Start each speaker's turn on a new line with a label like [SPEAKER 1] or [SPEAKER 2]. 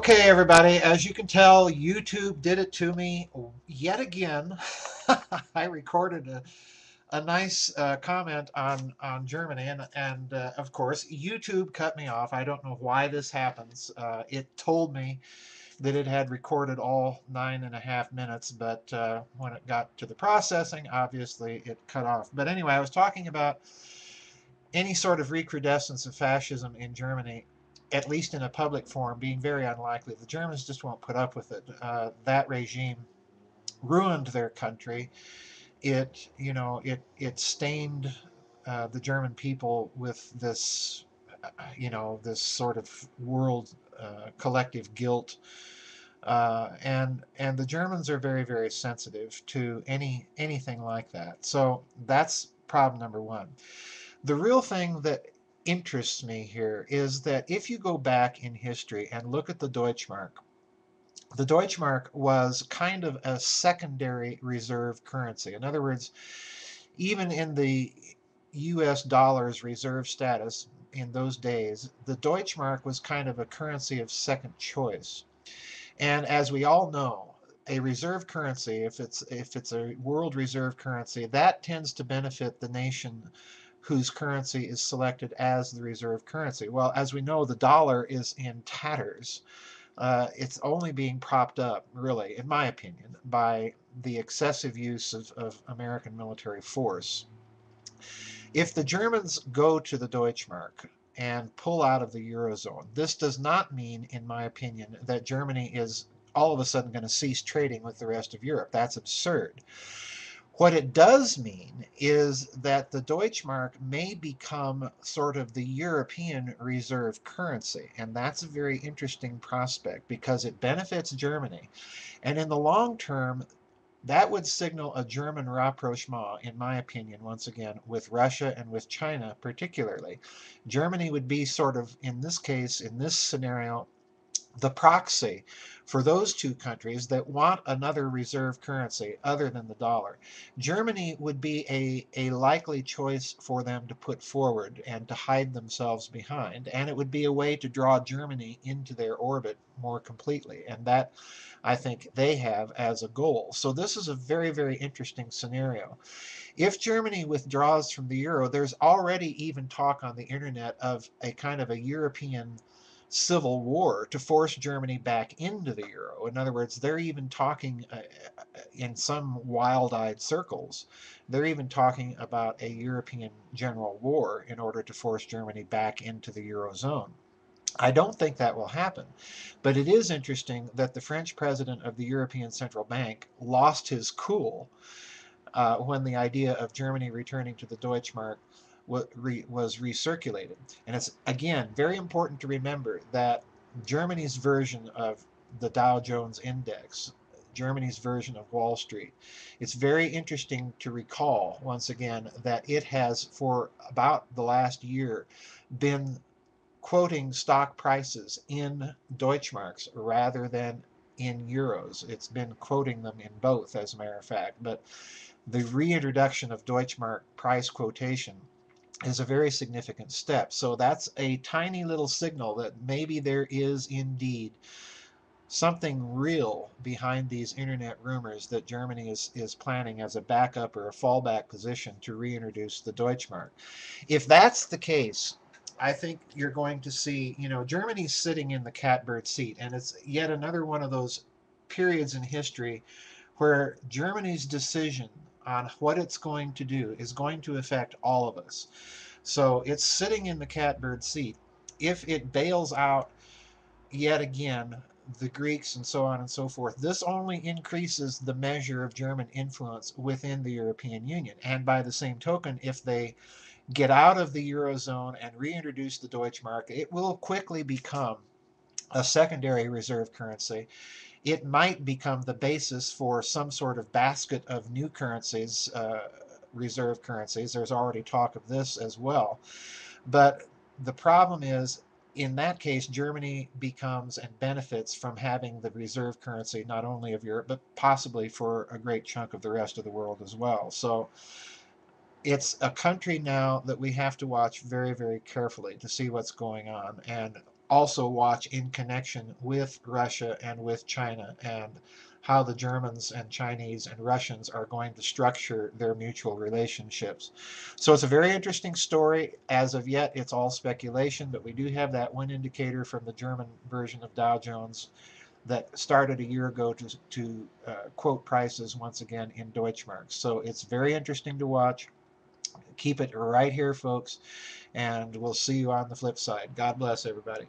[SPEAKER 1] Okay, everybody, as you can tell, YouTube did it to me yet again. I recorded a nice comment on Germany, and of course, YouTube cut me off. I don't know why this happens. It told me that it had recorded all 9.5 minutes, but when it got to the processing, obviously it cut off. But anyway, I was talking about any sort of recrudescence of fascism in Germany, at least in a public form, being very unlikely. The Germans just won't put up with it. That regime ruined their country. It stained the German people with this sort of world collective guilt. And the Germans are very, very sensitive to anything like that. So that's problem number one. The real thing that interests me here is that if you go back in history and look at the Deutschmark was kind of a secondary reserve currency. In other words, even in the US dollar's reserve status in those days, the Deutschmark was kind of a currency of second choice. And as we all know, a reserve currency, if it's a world reserve currency, that tends to benefit the nation whose currency is selected as the reserve currency. Well, as we know, the dollar is in tatters. It's only being propped up, really, in my opinion, by the excessive use of American military force. If the Germans go to the Deutschmark and pull out of the Eurozone, this does not mean, in my opinion, that Germany is all of a sudden going to cease trading with the rest of Europe. That's absurd. What it does mean is that the Deutschmark may become sort of the European reserve currency, and that's a very interesting prospect because it benefits Germany. And in the long term, that would signal a German rapprochement, in my opinion, once again, with Russia and with China particularly. Germany would be sort of, in this case, in this scenario, the proxy for those two countries that want another reserve currency other than the dollar. Germany would be a likely choice for them to put forward and to hide themselves behind, and it would be a way to draw Germany into their orbit more completely, and that I think they have as a goal. So this is a very, very interesting scenario. If Germany withdraws from the euro, there's already even talk on the internet of a kind of a European civil war to force Germany back into the euro. In other words, they're even talking in some wild eyed circles, they're even talking about a European general war in order to force Germany back into the eurozone. I don't think that will happen, but it is interesting that the French president of the European Central Bank lost his cool when the idea of Germany returning to the Deutschmark was recirculated. And it's, again, very important to remember that Germany's version of the Dow Jones Index, Germany's version of Wall Street, it's very interesting to recall, once again, that it has, for about the last year, been quoting stock prices in Deutschmarks rather than in euros. It's been quoting them in both, as a matter of fact. But the reintroduction of Deutschmark price quotation is a very significant step. So that's a tiny little signal that maybe there is indeed something real behind these internet rumors that Germany is planning as a backup or a fallback position to reintroduce the Deutschmark. If that's the case, I think you're going to see, Germany's sitting in the catbird seat, and it's yet another one of those periods in history where Germany's decision on what it's going to do is going to affect all of us. So it's sitting in the catbird seat. If it bails out yet again the Greeks and so on and so forth, this only increases the measure of German influence within the European Union. And by the same token, if they get out of the Eurozone and reintroduce the Deutschmark, it will quickly become a secondary reserve currency. It might become the basis for some sort of basket of new currencies, reserve currencies. There's already talk of this as well. But the problem is, in that case, Germany becomes and benefits from having the reserve currency not only of Europe, but possibly for a great chunk of the rest of the world as well. So it's a country now that we have to watch very, very carefully to see what's going on. And also watch in connection with Russia and with China, and how the Germans and Chinese and Russians are going to structure their mutual relationships. So it's a very interesting story. As of yet, it's all speculation, but we do have that one indicator from the German version of Dow Jones that started a year ago to quote prices once again in Deutschmark. So it's very interesting to watch. Keep it right here, folks, and we'll see you on the flip side. God bless everybody.